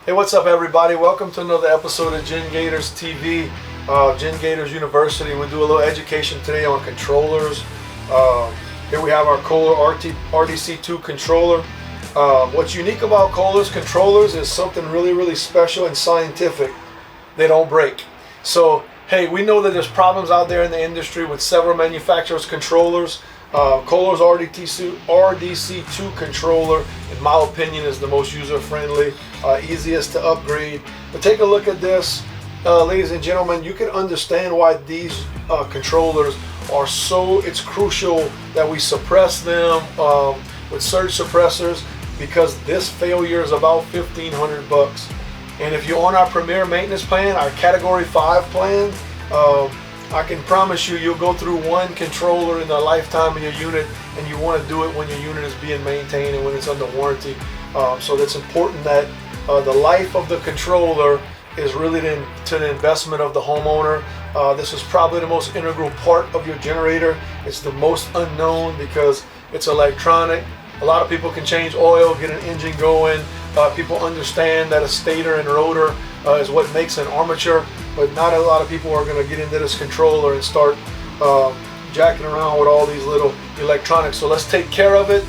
Hey, what's up everybody? Welcome to another episode of GenGatorz TV, GenGatorz University. We'll do a little education today on controllers. Here we have our Kohler RDC2 controller. What's unique about Kohler's controllers is something really special and scientific. They don't break. So, hey, we know that there's problems out there in the industry with several manufacturers' controllers. Kohler's RDC2 controller, in my opinion, is the most user-friendly, easiest to upgrade. But take a look at this, ladies and gentlemen. You can understand why these controllers are it's crucial that we suppress them with surge suppressors, because this failure is about $1,500. And if you're on our premier maintenance plan, our category 5 plan, I can promise you'll go through one controller in the lifetime of your unit, and you want to do it when your unit is being maintained and when it's under warranty. So that's important that the life of the controller is really to the investment of the homeowner. This is probably the most integral part of your generator. It's the most unknown because it's electronic. A lot of people can change oil, get an engine going. People understand that a stator and rotor is what makes an armature, but not a lot of people are going to get into this controller and start jacking around with all these little electronics. So let's take care of it.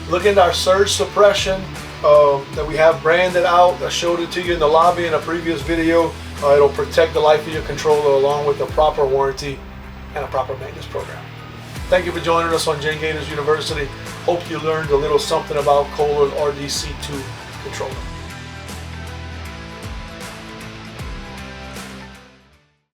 Look into our surge suppression that we have branded out. I showed it to you in the lobby in a previous video. It'll protect the life of your controller along with a proper warranty and a proper maintenance program. Thank you for joining us on GenGatorz University. Hope you learned a little something about Kohler's RDC2 controller.